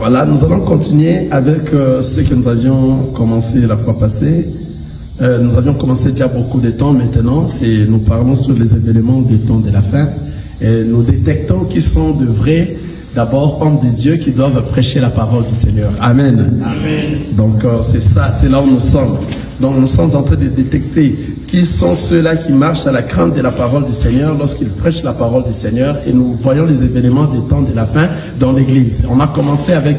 Voilà, nous allons continuer avec ce que nous avions commencé la fois passée. Nous avions commencé déjà beaucoup de temps maintenant. Nous parlons sur les événements des temps de la fin. Et nous détectons qui sont de vrais, d'abord, hommes de Dieu qui doivent prêcher la parole du Seigneur. Amen. Amen. Donc, c'est ça, c'est là où nous sommes. Donc, nous sommes en train de détecter qui sont ceux-là qui marchent à la crainte de la parole du Seigneur lorsqu'ils prêchent la parole du Seigneur. Et nous voyons les événements des temps de la fin dans l'Église. On a commencé avec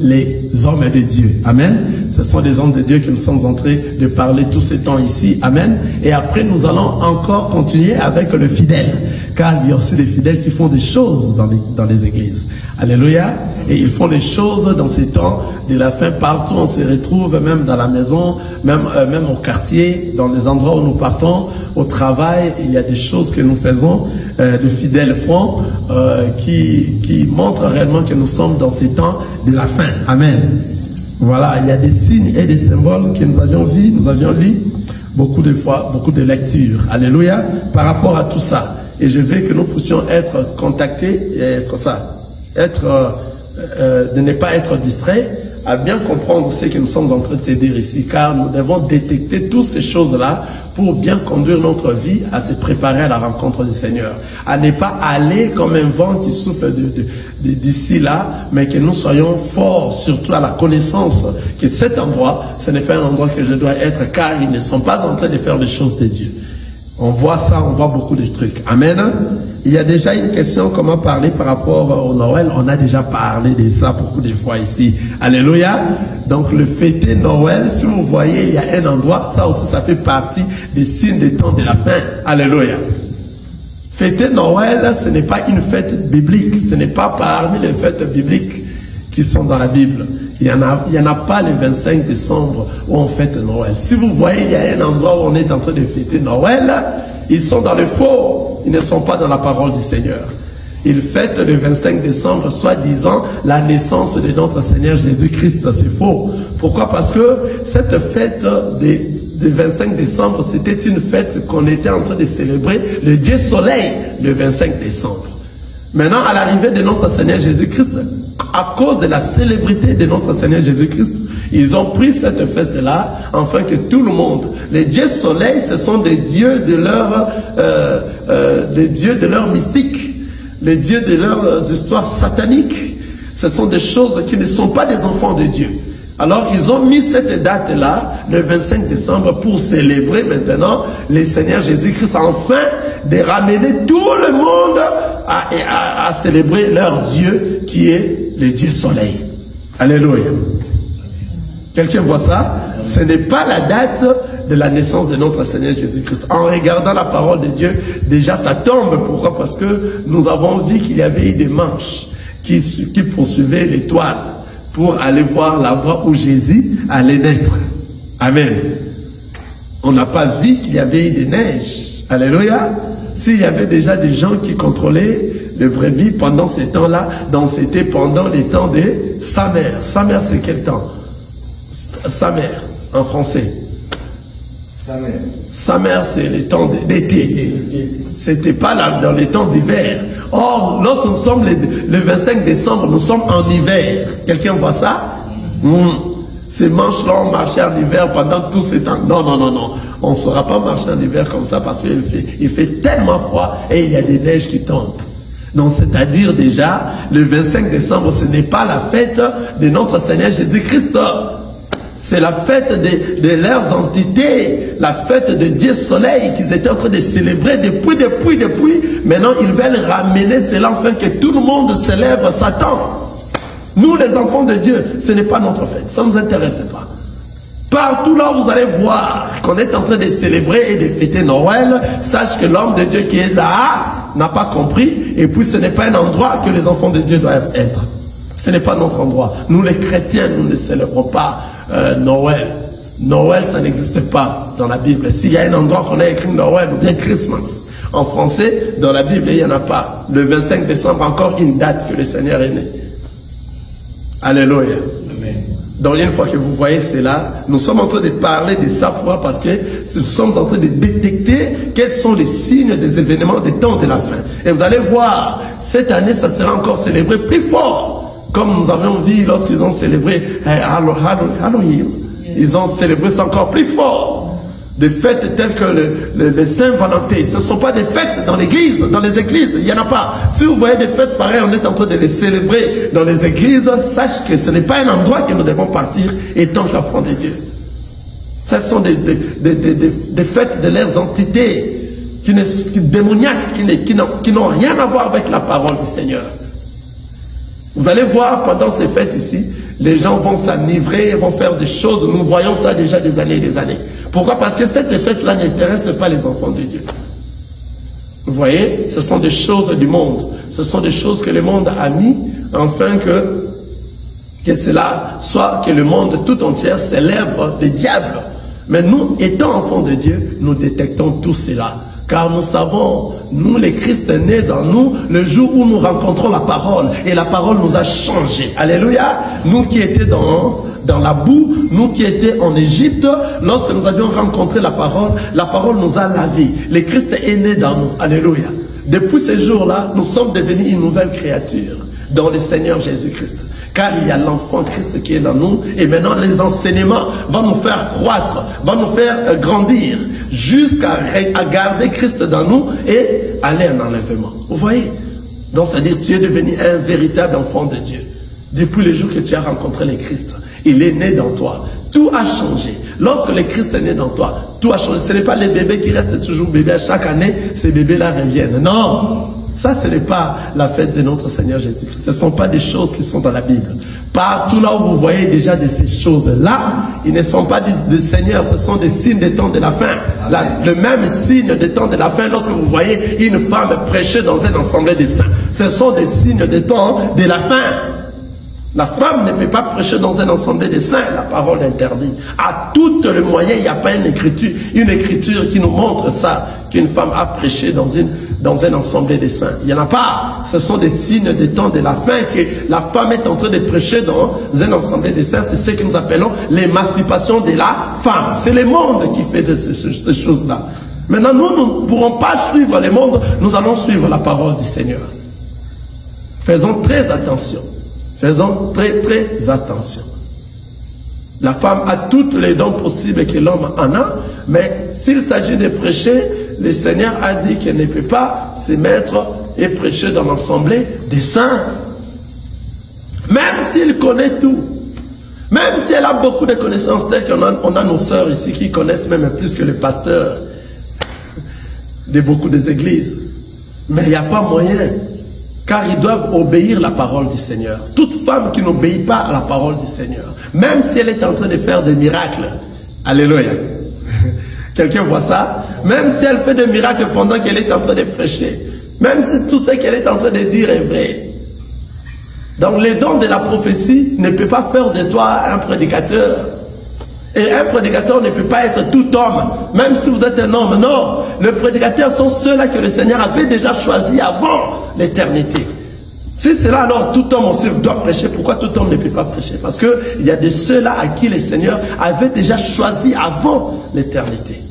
les hommes de Dieu. Amen. Ce sont des hommes de Dieu que nous sommes en train de parler tout ce temps ici. Amen. Et après, nous allons encore continuer avec le fidèle. Car il y a aussi des fidèles qui font des choses dans les églises. Alléluia. Et ils font des choses dans ces temps de la fin. Partout, on se retrouve, même dans la maison, même au quartier, dans les endroits où nous partons, au travail. Il y a des choses que nous faisons, de fidèles font, qui montrent réellement que nous sommes dans ces temps de la fin. Amen. Voilà, il y a des signes et des symboles que nous avions vus, nous avions lu beaucoup de fois, beaucoup de lectures. Alléluia. Par rapport à tout ça. Et je veux que nous puissions être contactés, comme ça, de ne pas être distraits, à bien comprendre ce que nous sommes en train de se dire ici, car nous devons détecter toutes ces choses-là pour bien conduire notre vie à se préparer à la rencontre du Seigneur. À ne pas aller comme un vent qui souffle d'ici là, mais que nous soyons forts, surtout à la connaissance que cet endroit, ce n'est pas un endroit que je dois être, car ils ne sont pas en train de faire les choses de Dieu. On voit ça, on voit beaucoup de trucs. Amen. Il y a déjà une question, comment parler par rapport au Noël. On a déjà parlé de ça beaucoup de fois ici. Alléluia. Donc le fêter Noël, si vous voyez, il y a un endroit, ça aussi, ça fait partie des signes des temps de la fin. Alléluia. Fêter Noël, ce n'est pas une fête biblique. Ce n'est pas parmi les fêtes bibliques qui sont dans la Bible. Il y en a pas le 25 décembre où on fête Noël. Si vous voyez, il y a un endroit où on est en train de fêter Noël, ils sont dans le faux. Ils ne sont pas dans la parole du Seigneur. Ils fêtent le 25 décembre, soi-disant, la naissance de notre Seigneur Jésus-Christ. C'est faux. Pourquoi? Parce que cette fête de 25 décembre, c'était une fête qu'on était en train de célébrer le Dieu Soleil le 25 décembre. Maintenant, à l'arrivée de notre Seigneur Jésus-Christ, à cause de la célébrité de notre Seigneur Jésus-Christ, ils ont pris cette fête-là, afin que tout le monde, les dieux soleil, ce sont des dieux de leur mystique, les dieux de leurs histoires sataniques. Ce sont des choses qui ne sont pas des enfants de Dieu. Alors, ils ont mis cette date-là, le 25 décembre, pour célébrer maintenant le Seigneur Jésus-Christ, afin de ramener tout le monde à célébrer leur Dieu, qui est le Dieu Soleil. Alléluia. Quelqu'un voit ça? Ce n'est pas la date de la naissance de notre Seigneur Jésus-Christ. En regardant la parole de Dieu, déjà ça tombe. Pourquoi? Parce que nous avons vu qu'il y avait eu des manches qui poursuivaient l'étoile pour aller voir l'endroit où Jésus allait naître. Amen. On n'a pas vu qu'il y avait eu des neiges. Alléluia. S'il y avait déjà des gens qui contrôlaient le brebis pendant ces temps-là, donc c'était pendant les temps de sa mère. Sa mère, c'est quel temps? Sa mère, en français. Sa mère, c'est les temps d'été. C'était pas là dans les temps d'hiver. Or, lorsque nous sommes le 25 décembre, nous sommes en hiver. Quelqu'un voit ça? Ces manches-là ont marché en hiver pendant tous ces temps. Non, non, non, non. On ne saura pas marcher en hiver comme ça parce qu'il fait tellement froid et il y a des neiges qui tombent. Donc, c'est-à-dire déjà, le 25 décembre, ce n'est pas la fête de notre Seigneur Jésus-Christ. C'est la fête de leurs entités, la fête de Dieu Soleil qu'ils étaient en train de célébrer depuis. Maintenant, ils veulent ramener cela afin que tout le monde célèbre Satan. Nous, les enfants de Dieu, ce n'est pas notre fête. Ça ne nous intéresse pas. Partout là où vous allez voir qu'on est en train de célébrer et de fêter Noël, sache que l'homme de Dieu qui est là n'a pas compris. Et puis, ce n'est pas un endroit que les enfants de Dieu doivent être. Ce n'est pas notre endroit. Nous, les chrétiens, nous ne célébrons pas Noël. Noël, ça n'existe pas dans la Bible. S'il y a un endroit qu'on a écrit Noël ou bien Christmas, en français, dans la Bible, il n'y en a pas. Le 25 décembre, encore une date que le Seigneur est né. Alléluia. Amen. Donc, une fois que vous voyez cela, nous sommes en train de parler de ça. Pourquoi? Parce que nous sommes en train de détecter quels sont les signes des événements des temps de la fin. Et vous allez voir, cette année, ça sera encore célébré plus fort Comme nous avions vu lorsqu'ils ont célébré Halloween. Ils ont célébré ça encore plus fort. Des fêtes telles que le Saint-Valentin. Ce ne sont pas des fêtes dans l'église, dans les églises. Il n'y en a pas. Si vous voyez des fêtes pareilles, on est en train de les célébrer dans les églises. Sache que ce n'est pas un endroit que nous devons partir étant qu'enfants de Dieu. Ce sont des fêtes de leurs entités démoniaques qui n'ont rien à voir avec la parole du Seigneur. Vous allez voir pendant ces fêtes ici, les gens vont s'enivrer, vont faire des choses. Nous voyons ça déjà des années et des années. Pourquoi? Parce que cette fête-là n'intéresse pas les enfants de Dieu. Vous voyez, ce sont des choses du monde. Ce sont des choses que le monde a mis afin que cela soit que le monde tout entier célèbre le diable. Mais nous, étant enfants de Dieu, nous détectons tout cela. Car nous savons, nous les Christ nés dans nous, le jour où nous rencontrons la parole, et la parole nous a changé. Alléluia. Nous qui étions dans la boue, nous qui étions en Égypte, lorsque nous avions rencontré la parole nous a lavés. Le Christ est né dans nous. Alléluia. Depuis ce jour-là, nous sommes devenus une nouvelle créature dans le Seigneur Jésus-Christ. Car il y a l'enfant Christ qui est dans nous. Et maintenant, les enseignements vont nous faire croître, vont nous faire grandir, jusqu'à garder Christ dans nous et aller en enlèvement. Vous voyez? Donc, c'est-à-dire, tu es devenu un véritable enfant de Dieu. Depuis le jour que tu as rencontré le Christ, il est né dans toi. Tout a changé. Lorsque le Christ est né dans toi, tout a changé. Ce n'est pas les bébés qui restent toujours bébés. À chaque année, ces bébés-là reviennent. Non! Ça, ce n'est pas la fête de notre Seigneur Jésus-Christ. Ce ne sont pas des choses qui sont dans la Bible. Partout là où vous voyez déjà de ces choses-là, ils ne sont pas du Seigneur, ce sont des signes des temps de la fin. Le même signe des temps de la fin, lorsque vous voyez une femme prêcher dans un assemblée des saints, ce sont des signes des temps de la fin. La femme ne peut pas prêcher dans un assemblée des saints, la parole interdit. À tout le moyen, il n'y a pas une écriture qui nous montre ça, qu'une femme a prêché dans un assemblée des saints. Il n'y en a pas. Ce sont des signes des temps de la fin que la femme est en train de prêcher dans un assemblée des saints. C'est ce que nous appelons l'émancipation de la femme. C'est le monde qui fait de ces choses-là. Maintenant, nous ne pourrons pas suivre le monde, nous allons suivre la parole du Seigneur. Faisons très attention. Faisons très très attention. La femme a toutes les dons possibles que l'homme en a, mais s'il s'agit de prêcher, le Seigneur a dit qu'elle ne peut pas se mettre et prêcher dans l'assemblée des saints. Même s'il connaît tout, même si elle a beaucoup de connaissances, telles qu'on a nos sœurs ici qui connaissent même plus que les pasteurs de beaucoup des églises. Mais il n'y a pas moyen. Car ils doivent obéir la parole du Seigneur. Toute femme qui n'obéit pas à la parole du Seigneur, même si elle est en train de faire des miracles, alléluia. Quelqu'un voit ça? Même si elle fait des miracles pendant qu'elle est en train de prêcher, même si tout ce qu'elle est en train de dire est vrai. Donc les dons de la prophétie ne peut pas faire de toi un prédicateur. Et un prédicateur ne peut pas être tout homme, même si vous êtes un homme. Non, les prédicateurs sont ceux-là que le Seigneur avait déjà choisis avant l'éternité. Si c'est là, alors tout homme aussi doit prêcher. Pourquoi tout homme ne peut pas prêcher? Parce qu'il y a de ceux-là à qui le Seigneur avait déjà choisi avant l'éternité.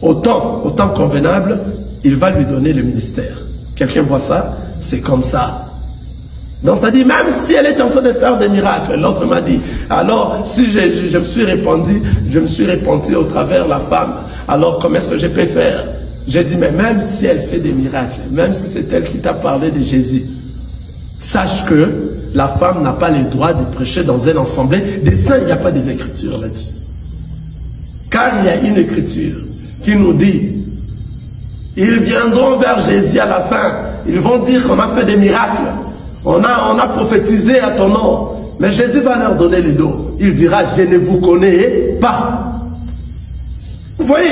Au temps convenable, il va lui donner le ministère. Quelqu'un voit ça? C'est comme ça. Donc ça dit, même si elle est en train de faire des miracles, l'autre m'a dit, alors si je me suis répandu au travers la femme, alors comment est-ce que je peux faire? J'ai dit, mais même si elle fait des miracles, même si c'est elle qui t'a parlé de Jésus, sache que la femme n'a pas le droit de prêcher dans une assemblée des saints. Il n'y a pas des écritures là-dessus. Car il y a une écriture qui nous dit, ils viendront vers Jésus à la fin, ils vont dire qu'on a fait des miracles. On a prophétisé à ton nom. Mais Jésus va leur donner le dos. Il dira, je ne vous connais pas. Vous voyez?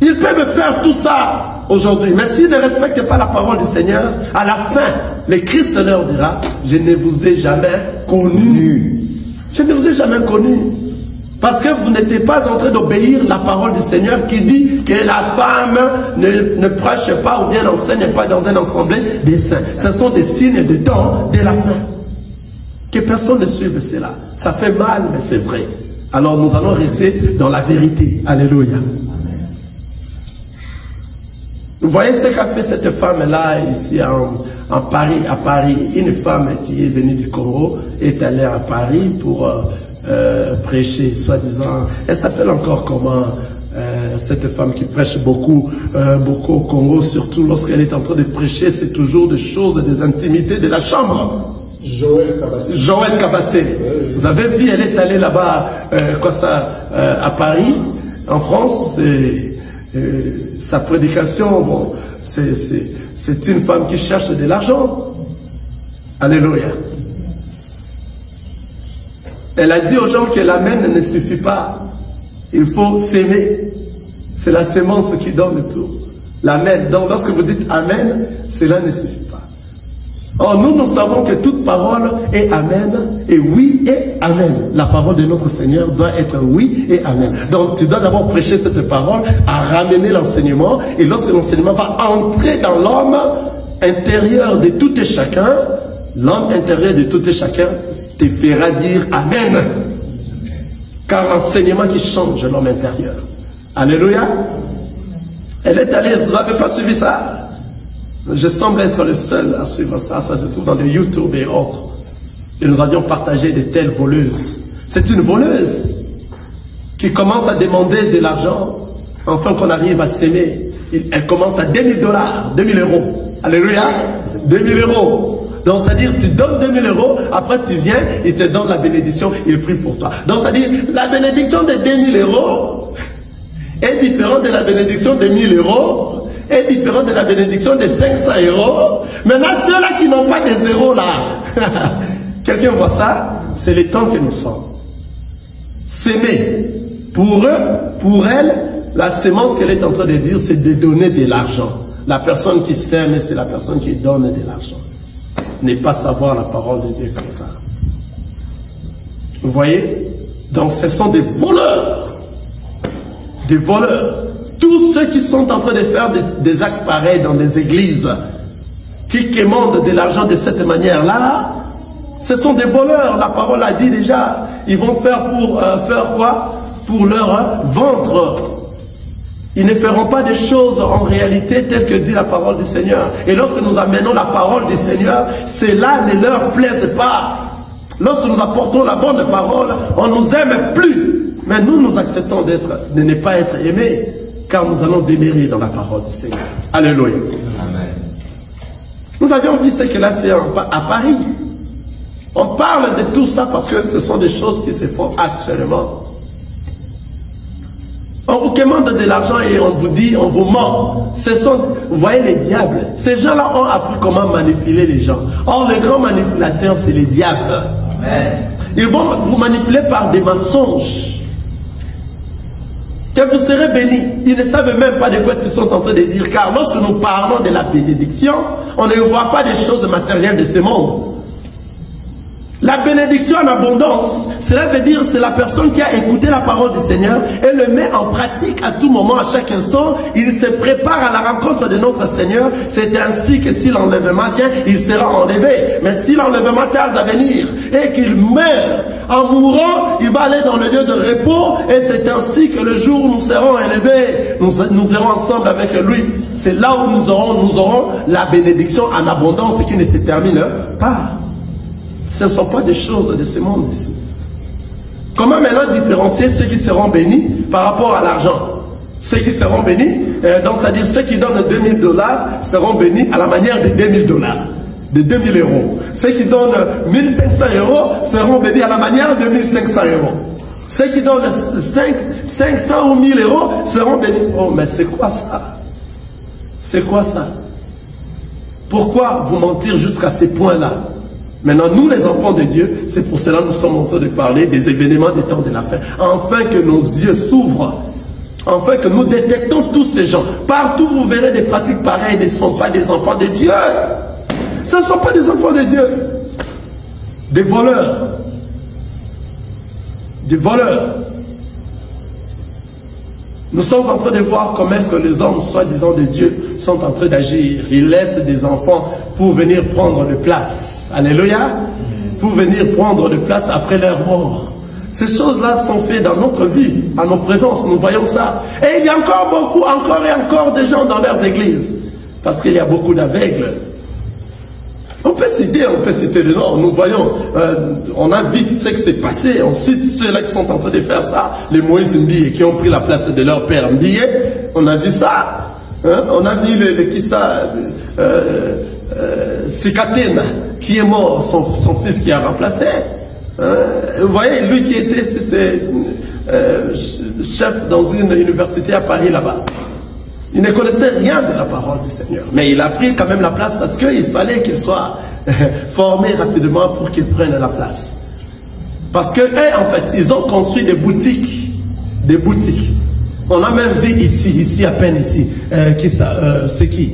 Ils peuvent faire tout ça aujourd'hui. Mais s'ils ne respectent pas la parole du Seigneur, à la fin, le Christ leur dira, je ne vous ai jamais connu. Je ne vous ai jamais connu. Parce que vous n'étiez pas en train d'obéir la parole du Seigneur qui dit que la femme ne prêche pas ou bien n'enseigne pas dans une assemblée des saints. Ce sont des signes de temps de la fin. Que personne ne suive cela. Ça fait mal, mais c'est vrai. Alors nous allons rester dans la vérité. Alléluia. Vous voyez ce qu'a fait cette femme-là ici à Paris, une femme qui est venue du Congo est allée à Paris pour prêcher, soi-disant. Elle s'appelle encore comment cette femme qui prêche beaucoup au Congo, surtout lorsqu'elle est en train de prêcher, c'est toujours des choses, des intimités de la chambre. Joël Kabassé. Joël Kabassé. Vous avez vu, elle est allée là-bas, à Paris, en France. Sa prédication, bon, c'est une femme qui cherche de l'argent. Alléluia. Elle a dit aux gens que l'amen ne suffit pas. Il faut s'aimer. C'est la sémence qui donne tout. L'amen. Donc lorsque vous dites amen, cela ne suffit pas. Or nous savons que toute parole est amen et oui et amen. La parole de notre Seigneur doit être oui et amen. Donc tu dois d'abord prêcher cette parole, à ramener l'enseignement, et lorsque l'enseignement va entrer dans l'homme intérieur de tout et chacun, l'homme intérieur de tout et chacun te fera dire amen. Car l'enseignement qui change l'homme intérieur. Alléluia. Elle est allée, vous n'avez pas suivi ça? Je semble être le seul à suivre ça. Ça se trouve dans le YouTube et autres. Et nous avions partagé de telles voleuses. C'est une voleuse qui commence à demander de l'argent afin qu'on arrive à s'aimer. Elle commence à 2000 $, 2000 €. Alléluia. 2000 €. Donc, c'est-à-dire, tu donnes 2000 €, après tu viens, il te donne la bénédiction, il prie pour toi. Donc, c'est-à-dire, la bénédiction de 2000 € est différente de la bénédiction de 1000 € est différente de la bénédiction de 500 €. Maintenant, ceux-là qui n'ont pas de zéros là, quelqu'un voit ça, c'est le temps que nous sommes. S'aimer. Pour eux, pour elle, la sémence qu'elle est en train de dire, c'est de donner de l'argent. La personne qui s'aime, c'est la personne qui donne de l'argent. Ne pas savoir la parole de Dieu comme ça. Vous voyez? Donc ce sont des voleurs. Des voleurs. Tous ceux qui sont en train de faire des actes pareils dans les églises, qui commandent de l'argent de cette manière-là, ce sont des voleurs. La parole a dit déjà, ils vont faire pour faire quoi? Pour leur ventre. Ils ne feront pas des choses en réalité telles que dit la parole du Seigneur. Et lorsque nous amenons la parole du Seigneur, cela ne leur plaise pas. Lorsque nous apportons la bonne parole, on ne nous aime plus. Mais nous acceptons de ne pas être aimés, car nous allons demeurer dans la parole du Seigneur. Alléluia. Amen. Nous avions vu ce qu'elle a fait à Paris. On parle de tout ça parce que ce sont des choses qui se font actuellement. On vous commande de l'argent et on vous dit, on vous ment. Ce sont, vous voyez les diables. Ces gens-là ont appris comment manipuler les gens. Or, le grand manipulateur, c'est les diables. Amen. Ils vont vous manipuler par des mensonges. Que vous serez bénis. Ils ne savent même pas de quoi ils sont en train de dire. Car lorsque nous parlons de la bénédiction, on ne voit pas des choses matérielles de ce monde. La bénédiction en abondance, cela veut dire c'est la personne qui a écouté la parole du Seigneur et le met en pratique à tout moment, à chaque instant. Il se prépare à la rencontre de notre Seigneur. C'est ainsi que si l'enlèvement vient, il sera enlevé. Mais si l'enlèvement tarde à venir et qu'il meurt en mourant, il va aller dans le lieu de repos et c'est ainsi que le jour où nous serons élevés, nous irons ensemble avec lui. C'est là où nous aurons la bénédiction en abondance qui ne se termine pas. Ce ne sont pas des choses de ce monde ici. Comment maintenant différencier ceux qui seront bénis par rapport à l'argent? Ceux qui seront bénis, donc c'est-à-dire ceux qui donnent 2000 $ seront bénis à la manière de 2000 $, de 2000 €. Ceux qui donnent 1500 € seront bénis à la manière de 1500 €. Ceux qui donnent 500 ou 1000 € seront bénis. Oh, mais c'est quoi ça? C'est quoi ça? Pourquoi vous mentir jusqu'à ces points-là? Maintenant, nous les enfants de Dieu, c'est pour cela que nous sommes en train de parler des événements des temps de la fin. Afin que nos yeux s'ouvrent. Afin que nous détectons tous ces gens. Partout vous verrez des pratiques pareilles, ne sont pas des enfants de Dieu. Ce ne sont pas des enfants de Dieu. Des voleurs. Des voleurs. Nous sommes en train de voir comment est-ce que les hommes, soi-disant de Dieu, sont en train d'agir. Ils laissent des enfants pour venir prendre de place. Alléluia. Pour venir prendre de place après leur mort. Ces choses-là sont faites dans notre vie, à nos présences, nous voyons ça. Et il y a encore beaucoup, encore et encore de gens dans leurs églises. Parce qu'il y a beaucoup d'aveugles. On peut citer le nom. Nous voyons, on a vu ce qui s'est passé. On cite ceux-là qui sont en train de faire ça, les Moïse Mbiye qui ont pris la place de leur père Mbiye. On a vu ça. Hein? On a vu Sikatena qui est mort, son fils qui a remplacé. Vous voyez, lui qui était chef dans une université à Paris là-bas. Il ne connaissait rien de la parole du Seigneur. Mais il a pris quand même la place parce qu'il fallait qu'il soit formé rapidement pour qu'il prenne la place. Parce que eux, en fait, ils ont construit des boutiques. Des boutiques. On a même vu ici à peine ici. C'est qui?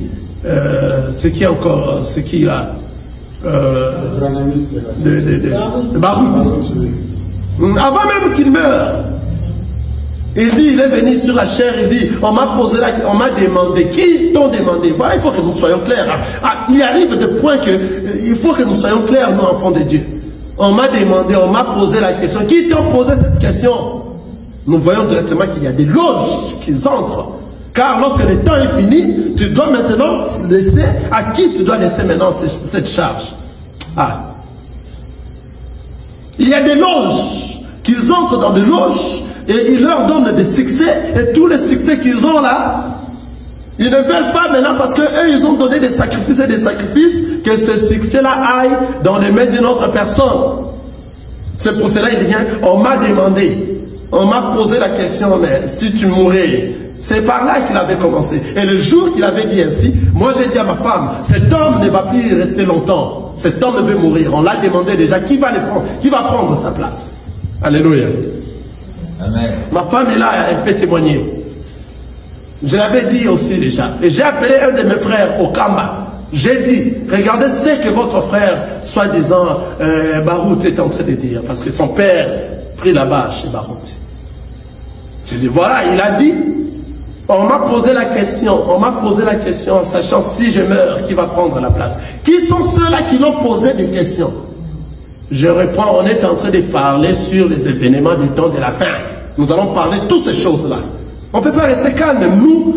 C'est qui encore? C'est qui là? Barout. Avant même qu'il meure. Il dit, il est venu sur la chair, il dit, on m'a demandé, qui t'ont demandé? Voilà, il faut que nous soyons clairs. Il arrive de point que, il faut que nous soyons clairs, nous, enfants de Dieu. On m'a demandé, on m'a posé la question. Qui t'ont posé cette question? Nous voyons directement qu'il y a des loges qui entrent. Car lorsque le temps est fini, tu dois maintenant laisser, à qui tu dois laisser maintenant cette charge? Il y a des loges, qu'ils entrent dans des loges, et ils leur donnent des succès, et tous les succès qu'ils ont là, ils ne veulent pas maintenant parce qu'eux, ils ont donné des sacrifices et des sacrifices, que ce succès-là aille dans les mains d'une autre personne. C'est pour cela qu'il vient, on m'a demandé, on m'a posé la question, mais si tu mourais, c'est par là qu'il avait commencé. Et le jour qu'il avait dit ainsi, moi j'ai dit à ma femme, cet homme ne va plus rester longtemps, cet homme veut mourir. On l'a demandé déjà, qui va prendre sa place? Alléluia. Amen. Ma femme est là, elle peut témoigner. Je l'avais dit aussi déjà. Et j'ai appelé un de mes frères au Kamba. J'ai dit, regardez ce que votre frère, soi-disant, Barout est en train de dire. Parce que son père prit là-bas chez Barout. J'ai dit, voilà, il a dit, on m'a posé la question en sachant si je meurs, qui va prendre la place. Qui sont ceux-là qui l'ont posé des questions? Je reprends, on est en train de parler sur les événements du temps de la fin. Nous allons parler de toutes ces choses-là. On ne peut pas rester calme.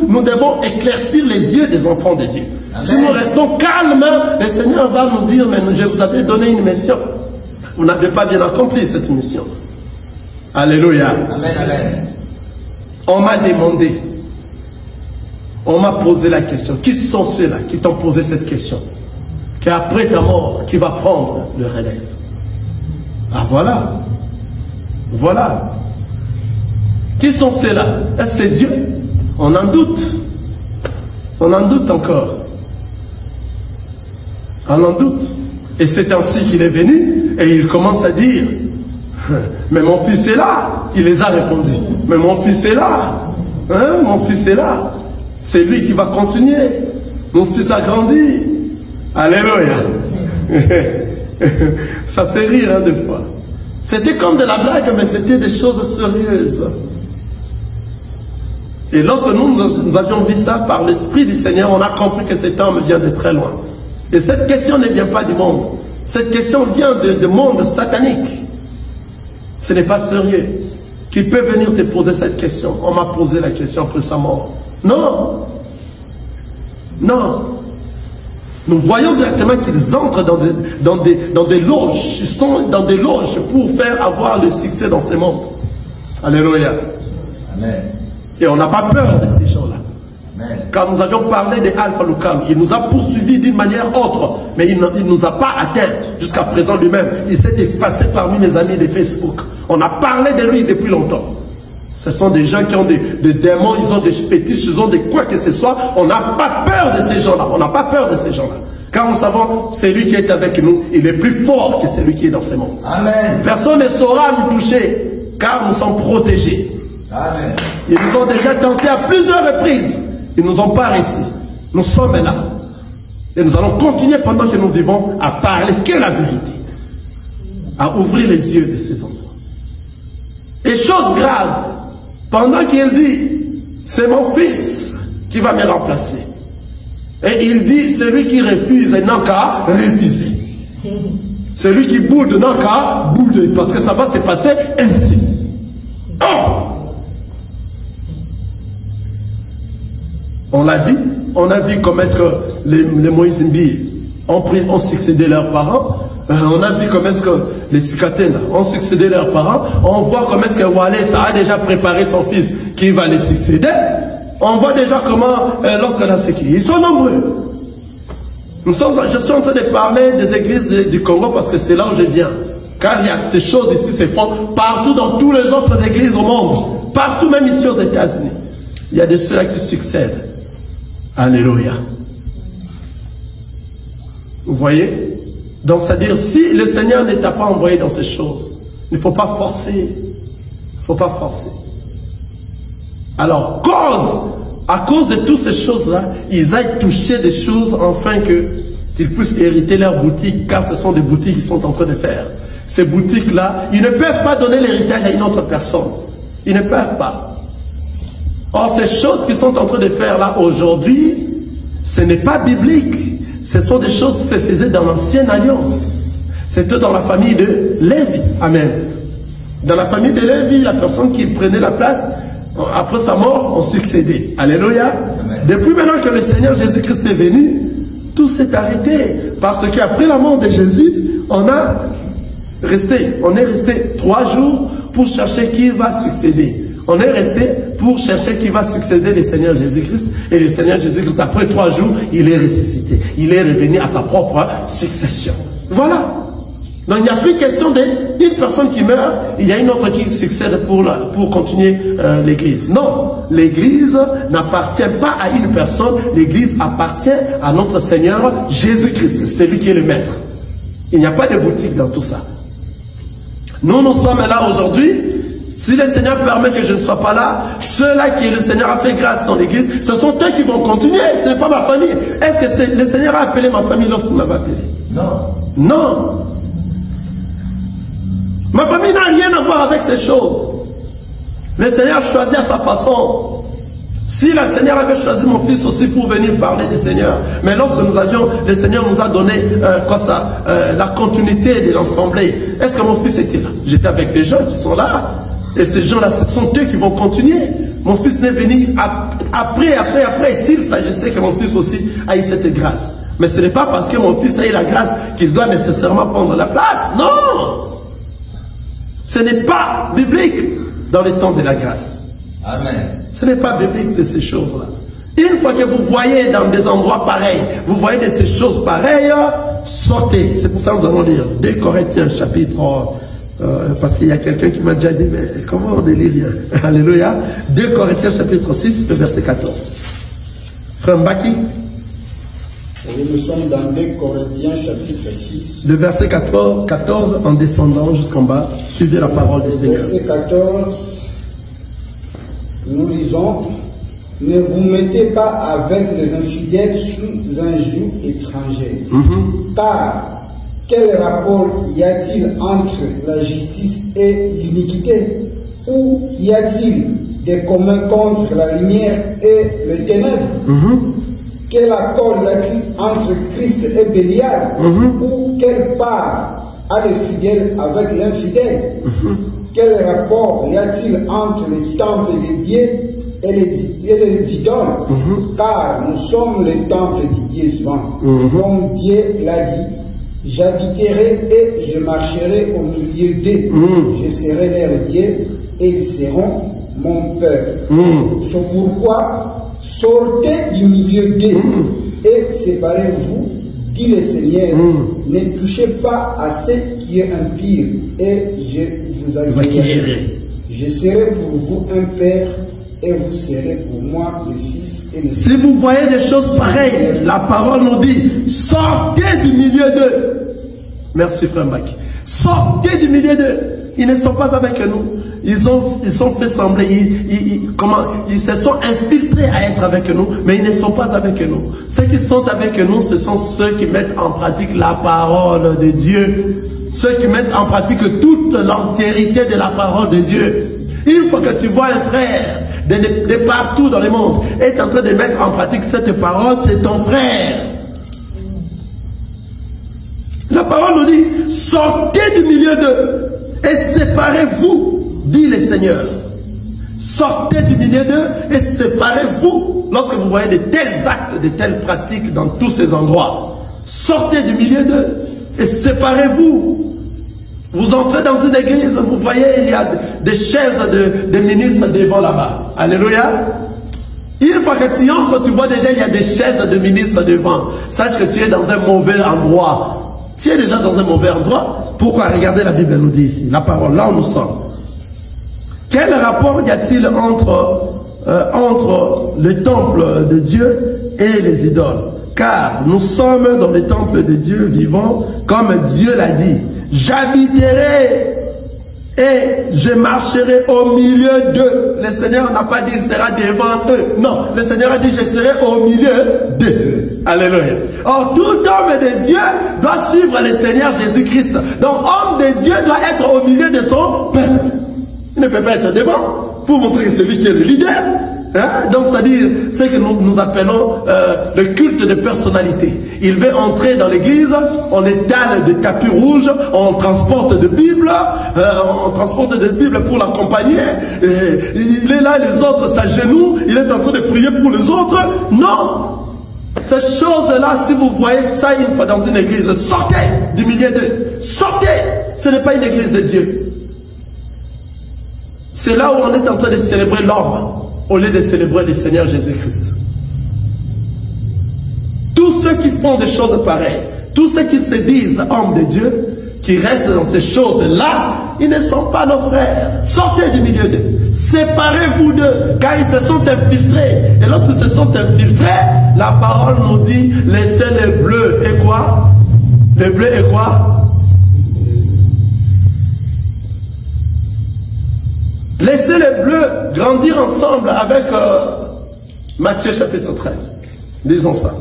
Nous devons éclaircir les yeux des enfants de Dieu. Amen. Si nous restons calmes, le Seigneur va nous dire, mais je vous avais donné une mission. Vous n'avez pas bien accompli cette mission. Alléluia. Amen, amen. On m'a demandé, on m'a posé la question. Qui sont ceux-là qui t'ont posé cette question? Qu'après ta mort, qui va prendre le relève? Ah voilà. Voilà. Qui sont ceux-là? Est-ce que c'est Dieu? On en doute. On en doute encore. On en doute. Et c'est ainsi qu'il est venu et il commence à dire, mais mon fils est là. Il les a répondu. Mais mon fils est là. Hein? Mon fils est là. C'est lui qui va continuer. Mon fils a grandi. Alléluia. Ça fait rire hein, des fois. C'était comme de la blague, mais c'était des choses sérieuses. Et lorsque nous avions vu ça par l'Esprit du Seigneur, on a compris que cet homme vient de très loin. Et cette question ne vient pas du monde. Cette question vient du monde satanique. Ce n'est pas sérieux. Qui peut venir te poser cette question? On m'a posé la question après sa mort. Non. Non. Nous voyons directement qu'ils entrent dans des loges. Ils sont dans des loges pour faire avoir le succès dans ce monde. Alléluia. Amen. Et on n'a pas peur de ces gens-là. Quand nous avions parlé de Alpha Lucam, il nous a poursuivis d'une manière autre, mais il ne nous a pas atteints jusqu'à présent lui-même. Il s'est effacé parmi mes amis de Facebook. On a parlé de lui depuis longtemps. Ce sont des gens qui ont des démons, ils ont des fétiches, ils ont des quoi que ce soit. On n'a pas peur de ces gens-là. On n'a pas peur de ces gens-là. Car nous savons, celui qui est avec nous, il est plus fort que celui qui est dans ce monde. Amen. Personne ne saura nous toucher, car nous sommes protégés. Amen. Ils nous ont déjà tentés à plusieurs reprises. Ils ne nous ont pas réussi. Nous sommes là. Et nous allons continuer pendant que nous vivons à parler que la vérité. À ouvrir les yeux de ces enfants. Et chose grave, pendant qu'il dit, c'est mon fils qui va me remplacer. Et il dit, celui qui refuse n'a qu'à refuser. Celui qui boude n'a qu'à bouder. Parce que ça va se passer ainsi. Oh! On a vu comment est-ce que les Moïse Mbiye ont succédé leurs parents. On a vu comment est-ce que les Sikatènes ont succédé leurs parents. On voit comment est-ce que Wallace a déjà préparé son fils qui va les succéder. On voit déjà comment l'autre là c'est qui. Ils sont nombreux. Je suis en train de parler des églises du Congo parce que c'est là où je viens. Car il y a ces choses ici se font partout dans toutes les autres églises au monde. Partout, même ici aux États-Unis. Il y a de ceux-là qui succèdent. Alléluia. Vous voyez? Donc, c'est-à-dire, si le Seigneur ne t'a pas envoyé dans ces choses, il ne faut pas forcer. Il ne faut pas forcer. Alors, à cause de toutes ces choses-là, ils aillent toucher des choses afin qu'ils puissent hériter leur boutique, car ce sont des boutiques qu'ils sont en train de faire. Ces boutiques-là, ils ne peuvent pas donner l'héritage à une autre personne. Ils ne peuvent pas. Or, ces choses qu'ils sont en train de faire là aujourd'hui, ce n'est pas biblique. Ce sont des choses qui se faisaient dans l'ancienne alliance. C'était dans la famille de Lévi. Amen. Dans la famille de Lévi, la personne qui prenait la place, après sa mort, ont succédé. Alléluia. Amen. Depuis maintenant que le Seigneur Jésus-Christ est venu, tout s'est arrêté. Parce qu'après la mort de Jésus, on est resté 3 jours pour chercher qui va succéder. On est resté pour chercher qui va succéder le Seigneur Jésus-Christ. Et le Seigneur Jésus-Christ, après 3 jours, il est ressuscité. Il est revenu à sa propre succession. Voilà. Donc il n'y a plus question d'une personne qui meurt, il y a une autre qui succède pour continuer l'église. Non, l'église n'appartient pas à une personne, l'église appartient à notre Seigneur Jésus-Christ. C'est lui qui est le maître. Il n'y a pas de boutique dans tout ça. Nous sommes là aujourd'hui. Si le Seigneur permet que je ne sois pas là, ceux-là qui le Seigneur a fait grâce dans l'église, ce sont eux qui vont continuer. Ce n'est pas ma famille. Est-ce que le Seigneur a appelé ma famille lorsqu'il m'avait appelé? Non. Non. Ma famille n'a rien à voir avec ces choses. Le Seigneur choisit à sa façon. Si le Seigneur avait choisi mon fils aussi pour venir parler du Seigneur, mais lorsque le Seigneur nous a donné la continuité de l'assemblée, est-ce que mon fils était là? J'étais avec des gens qui sont là, et ces gens-là, ce sont eux qui vont continuer. Mon fils n'est venu après, s'il s'agissait que mon fils aussi a eu cette grâce. Mais ce n'est pas parce que mon fils a eu la grâce qu'il doit nécessairement prendre la place. Non! Ce n'est pas biblique dans le temps de la grâce. Amen. Ce n'est pas biblique de ces choses-là. Une fois que vous voyez dans des endroits pareils, vous voyez de ces choses pareilles, sortez. C'est pour ça que nous allons lire 2 Corinthiens chapitre, parce qu'il y a quelqu'un qui m'a déjà dit, mais comment on ne lit rien? Alléluia. 2 Corinthiens chapitre 6, verset 14. Frère Mbaki. Nous sommes dans 2 Corinthiens chapitre 6. Le verset 14 en descendant jusqu'en bas, suivez la parole du Seigneur. Verset 14. Nous lisons, ne vous mettez pas avec les infidèles sous un joug étranger. Car quel rapport y a-t-il entre la justice et l'iniquité? Ou y a-t-il des communs contre la lumière et les ténèbres? Quel accord y a-t-il entre Christ et Bélial? Ou quelle part a les fidèles avec l'infidèle? Quel rapport y a-t-il entre les temples de Dieu et les idoles? Car nous sommes les temples du Dieu vivant. Comme Dieu l'a dit, j'habiterai et je marcherai au milieu d'eux. Je serai leur Dieu et ils seront mon peuple. C'est pourquoi sortez du milieu d'eux et séparez-vous, dit le Seigneur. Ne touchez pas à ce qui est impur et je vous accueillerai. Je serai pour vous un père et vous serez pour moi le fils et le Si vous voyez des choses pareilles, la parole nous dit, sortez du milieu d'eux. Merci frère Maki. Sortez du milieu d'eux. Ils ne sont pas avec nous. Ils sont fait sembler, ils se sont infiltrés à être avec nous, mais ils ne sont pas avec nous. Ceux qui sont avec nous, ce sont ceux qui mettent en pratique la parole de Dieu. Ceux qui mettent en pratique toute l'entièreté de la parole de Dieu. Une fois que tu vois un frère de partout dans le monde est en train de mettre en pratique cette parole, c'est ton frère. La parole nous dit, sortez du milieu d'eux et séparez-vous, dit le Seigneur. Sortez du milieu d'eux et séparez-vous. Lorsque vous voyez de tels actes, de telles pratiques dans tous ces endroits, Sortez du milieu d'eux et séparez-vous. Vous entrez dans une église, vous voyez, il y a des chaises de ministres devant là-bas. Alléluia. Une fois que tu entres, tu vois déjà, il y a des chaises de ministres devant. Sache que tu es dans un mauvais endroit. Tu es déjà dans un mauvais endroit. Pourquoi? Regardez, la Bible nous dit ici, la parole, là où nous sommes. Quel rapport y a-t-il entre le temple de Dieu et les idoles? Car nous sommes dans le temple de Dieu vivant, comme Dieu l'a dit. J'habiterai et je marcherai au milieu d'eux. Le Seigneur n'a pas dit il sera devant eux. Non, le Seigneur a dit je serai au milieu d'eux. Alléluia. Or, tout homme de Dieu doit suivre le Seigneur Jésus-Christ. Donc, homme de Dieu doit être au milieu de son peuple. Il ne peut pas être devant pour montrer que c'est lui qui est le leader. Hein? Donc, c'est-à-dire, c'est que nous appelons le culte de personnalité. Il veut entrer dans l'église, on étale des tapis rouges, on transporte des Bibles, pour l'accompagner. Il est là, les autres s'agenouillent, il est en train de prier pour les autres. Non! Ces choses-là, si vous voyez ça une fois dans une église, sortez du milieu d'eux. Sortez! Ce n'est pas une église de Dieu. C'est là où on est en train de célébrer l'homme, au lieu de célébrer le Seigneur Jésus-Christ. Tous ceux qui font des choses pareilles, tous ceux qui se disent hommes de Dieu, qui restent dans ces choses-là, ils ne sont pas nos frères. Sortez du milieu d'eux. Séparez-vous d'eux, car ils se sont infiltrés. Et lorsqu'ils se sont infiltrés, la parole nous dit, laissez les bleus. Et quoi? Les bleus et quoi? Laissez les bleus grandir ensemble avec Matthieu chapitre 13. Lisons ça.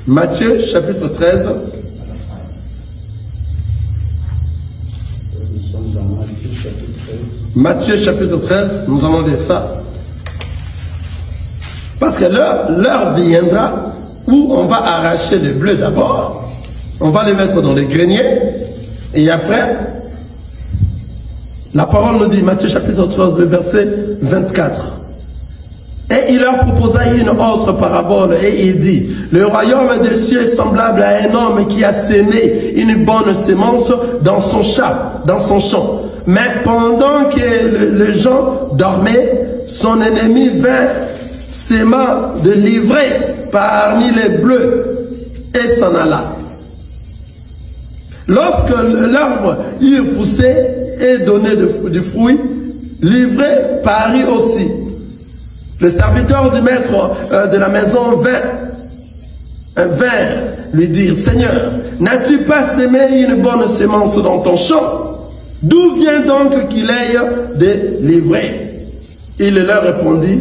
Matthieu chapitre 13. Matthieu chapitre 13, nous allons lire ça. Parce que l'heure viendra où on va arracher les bleus d'abord, on va les mettre dans les greniers, et après, la parole nous dit, Matthieu chapitre 13, le verset 24. Et il leur proposa une autre parabole, et il dit, le royaume des cieux est semblable à un homme qui a sémé une bonne sémence dans son champ. Mais pendant que les gens dormaient, son ennemi vint s'aimant de livrer parmi les bleus et s'en alla. Lorsque l'arbre eut poussé et donné du fruit, livré parut aussi. Le serviteur du maître de la maison vint lui dire, Seigneur, n'as-tu pas sémé une bonne sémence dans ton champ? D'où vient donc qu'il ait de livrer? Il leur répondit,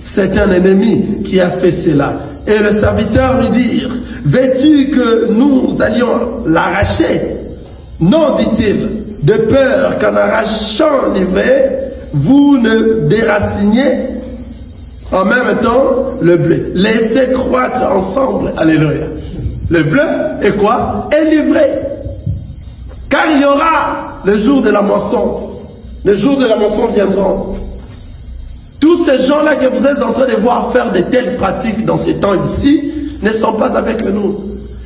c'est un ennemi qui a fait cela. Et le serviteur lui dit, veux-tu que nous allions l'arracher? Non, dit-il, de peur qu'en arrachant l'ivraie, vous ne déraciniez en même temps le blé. Laissez croître ensemble. Alléluia. Le bleu est quoi? Est livré. Car il y aura le jour de la moisson. Les jours de la moisson viendront. Tous ces gens-là que vous êtes en train de voir faire de telles pratiques dans ces temps ici, ne sont pas avec nous.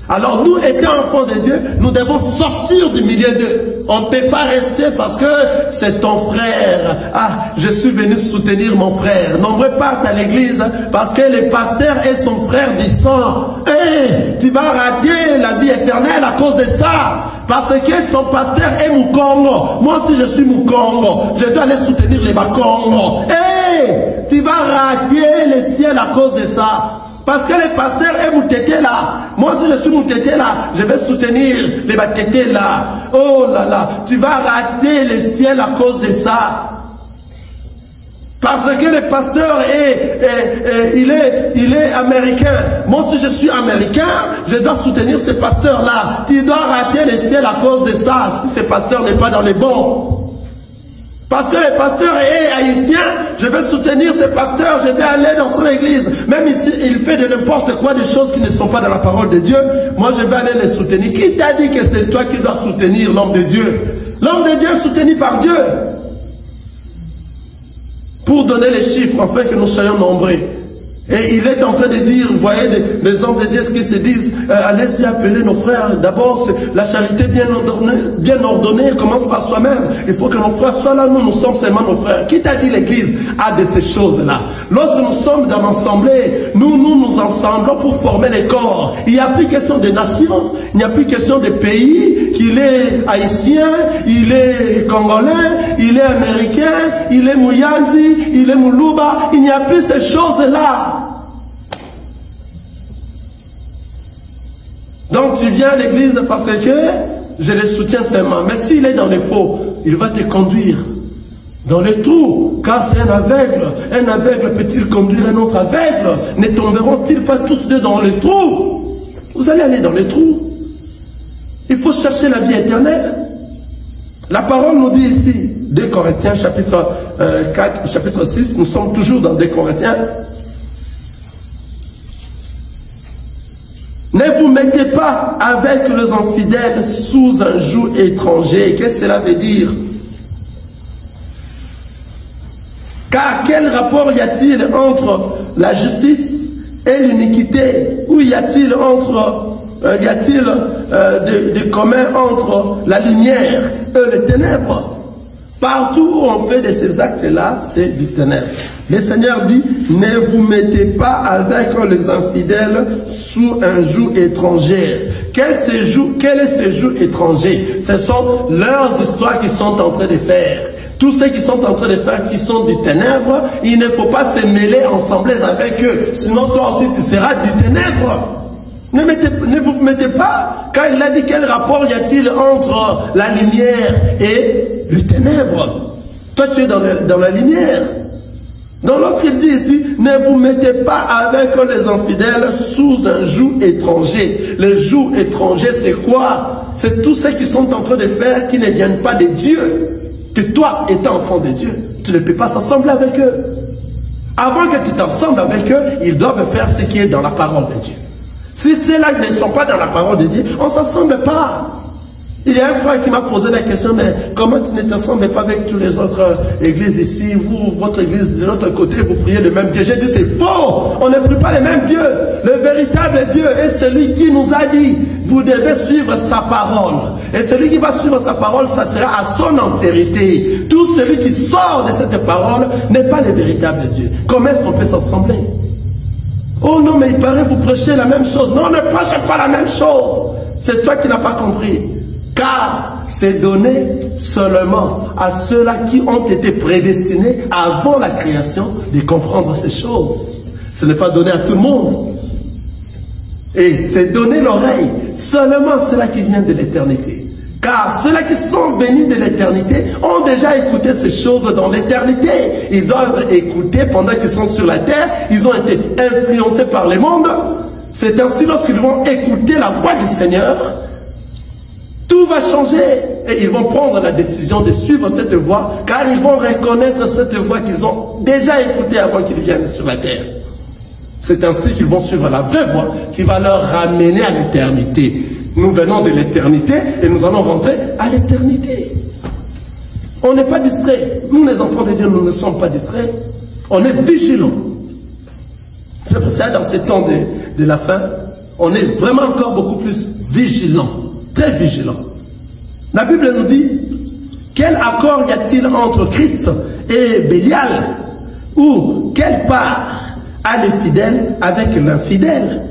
Alors nous, étant enfants de Dieu, nous devons sortir du milieu d'eux. On ne peut pas rester parce que c'est ton frère. Ah, je suis venu soutenir mon frère. Nombreux partent à l'église parce que le pasteur est son frère du sang. Hey, tu vas rater la vie éternelle à cause de ça. Parce que son pasteur est Mukongo. Moi aussi je suis Mukongo. Je dois aller soutenir les Bakongo. Hey, tu vas rater le ciel à cause de ça. Parce que le pasteur est Moutété là. Moi aussi je suis Moutété là. Je vais soutenir les Batété là. Oh là là. Tu vas rater le ciel à cause de ça. Parce que le pasteur il est américain. Moi aussi je suis américain. Je dois soutenir ce pasteur là. Tu dois rater le ciel à cause de ça. Si ce pasteur n'est pas dans les bons. Parce que le pasteur est haïtien, je vais soutenir ce pasteur, je vais aller dans son église. Même ici, il fait de n'importe quoi des choses qui ne sont pas dans la parole de Dieu. Moi, je vais aller les soutenir. Qui t'a dit que c'est toi qui dois soutenir l'homme de Dieu? L'homme de Dieu est soutenu par Dieu. Pour donner les chiffres, afin que nous soyons nombreux. Et il est en train de dire, vous voyez, des hommes de Dieu qui se disent, allez-y appeler nos frères. D'abord, la charité bien ordonnée commence par soi-même. Il faut que nos frères soient là, nous sommes seulement nos frères. Qui t'a dit l'église a de ces choses-là? Lorsque nous sommes dans l'assemblée, nous assemblons pour former les corps. Il n'y a plus question de nation, il n'y a plus question de pays, qu'il est haïtien, il est congolais, il est américain, il est Mouyanzi, il est Moulouba. Il n'y a plus ces choses-là. Donc tu viens à l'église parce que je le soutiens seulement. Mais s'il est dans les faux, il va te conduire dans les trous. Car c'est un aveugle. Un aveugle peut-il conduire un autre aveugle? Ne tomberont-ils pas tous deux dans les trous? Vous allez aller dans les trous. Il faut chercher la vie éternelle. La parole nous dit ici, 2 Corinthiens chapitre 4, chapitre 6, nous sommes toujours dans 2 Corinthiens. Ne vous mettez pas avec les infidèles sous un joug étranger. Qu'est-ce que cela veut dire? Car quel rapport y a-t-il entre la justice et l'iniquité? Ou y a-t-il de commun entre la lumière et les ténèbres? Partout où on fait de ces actes-là, c'est du ténèbre. Le Seigneur dit, ne vous mettez pas avec les infidèles sous un joug étranger. Quel est ce joug étranger? Ce sont leurs histoires qu'ils sont en train de faire. Tous ceux qui sont en train de faire, qui sont du ténèbre, il ne faut pas se mêler ensemble avec eux. Sinon, toi aussi, tu seras du ténèbre. Ne vous mettez pas, quand il a dit quel rapport y a-t-il entre la lumière et le ténèbre? Toi tu es dans la lumière. Donc lorsqu'il dit ici, ne vous mettez pas avec les infidèles sous un joug étranger. Le joug étranger c'est quoi? C'est tous ceux qui sont en train de faire qui ne viennent pas de Dieu. Que toi étant enfant de Dieu, tu ne peux pas s'assembler avec eux. Avant que tu t'assembles avec eux, ils doivent faire ce qui est dans la parole de Dieu. Si ceux-là ne sont pas dans la parole de Dieu, on ne s'assemble pas. Il y a un frère qui m'a posé la question, mais comment tu ne t'assembles pas avec toutes les autres églises ici? Vous, votre église de l'autre côté, vous priez le même Dieu. J'ai dit, c'est faux. On ne prie pas le même Dieu. Le véritable Dieu est celui qui nous a dit, vous devez suivre sa parole. Et celui qui va suivre sa parole, ça sera à son entièreté. Tout celui qui sort de cette parole n'est pas le véritable Dieu. Comment est-ce qu'on peut s'assembler? Oh non, mais il paraît vous prêchez la même chose. Non, ne prêchez pas la même chose. C'est toi qui n'as pas compris. Car c'est donné seulement à ceux-là qui ont été prédestinés avant la création de comprendre ces choses. Ce n'est pas donné à tout le monde. Et c'est donné l'oreille seulement à ceux-là qui viennent de l'éternité. Car ceux-là qui sont venus de l'éternité ont déjà écouté ces choses dans l'éternité. Ils doivent écouter pendant qu'ils sont sur la terre. Ils ont été influencés par le monde. C'est ainsi lorsqu'ils vont écouter la voix du Seigneur, tout va changer. Et ils vont prendre la décision de suivre cette voix, car ils vont reconnaître cette voix qu'ils ont déjà écoutée avant qu'ils viennent sur la terre. C'est ainsi qu'ils vont suivre la vraie voie qui va leur ramener à l'éternité. Nous venons de l'éternité et nous allons rentrer à l'éternité. On n'est pas distrait. Nous, les enfants de Dieu, nous ne sommes pas distraits. On est vigilants. C'est pour ça, dans ces temps de la fin, on est vraiment encore beaucoup plus vigilants. Très vigilants. La Bible nous dit, quel accord y a-t-il entre Christ et Bélial? Ou quelle part a le fidèle avec l'infidèle?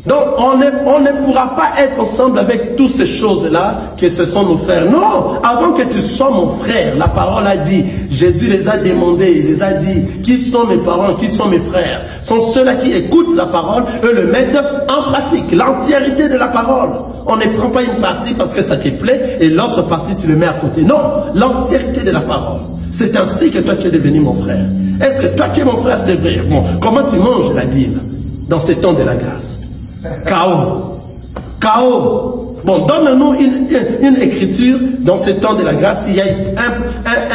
Donc on ne pourra pas être ensemble avec toutes ces choses-là que ce sont nos frères. Non, avant que tu sois mon frère, la parole a dit, Jésus les a demandés, il les a dit, qui sont mes parents, qui sont mes frères? Sont ceux-là qui écoutent la parole, eux le mettent en pratique, l'entièreté de la parole. On ne prend pas une partie parce que ça te plaît et l'autre partie tu le mets à côté. Non, l'entièreté de la parole. C'est ainsi que toi tu es devenu mon frère. Est-ce que toi qui es mon frère, c'est vrai? Bon, comment tu manges la dîme dans ces temps de la grâce? Chaos. Chaos. Bon, donne-nous une écriture dans ce temps de la grâce. Il y a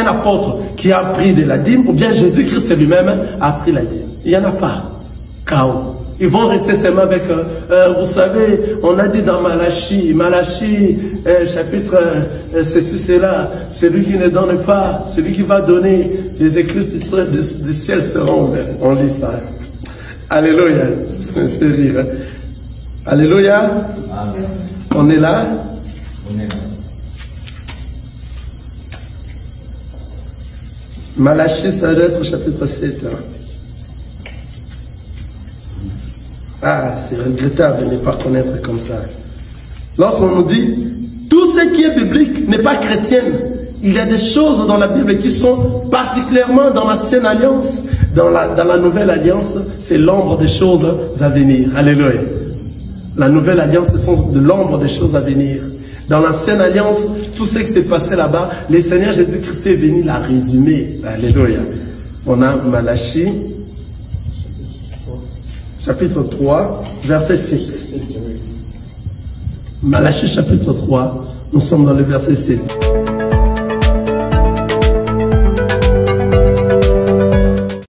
un apôtre qui a pris de la dîme, ou bien Jésus-Christ lui-même a pris la dîme. Il n'y en a pas. Chaos. Ils vont rester seulement avec, vous savez, on a dit dans Malachie, chapitre ceci, cela, celui qui ne donne pas, celui qui va donner, les écluses du ciel seront ouvertes. On lit ça. Alléluia, ça me fait rire. Alléluia. Amen. On est là. On est là. Malachie, ça doit être chapitre 7. Ah, c'est regrettable de ne pas connaître comme ça. Lorsqu'on nous dit, tout ce qui est biblique n'est pas chrétien. Il y a des choses dans la Bible qui sont particulièrement dans l'Ancienne Alliance, dans la Nouvelle Alliance, c'est l'ombre des choses à venir. Alléluia. La Nouvelle Alliance, ce sont de l'ombre des choses à venir. Dans l'Ancienne Alliance, tout ce qui s'est passé là-bas, le Seigneur Jésus-Christ est venu la résumer. Alléluia. On a Malachie, chapitre 3, verset 6. Malachie, chapitre 3, nous sommes dans le verset 7.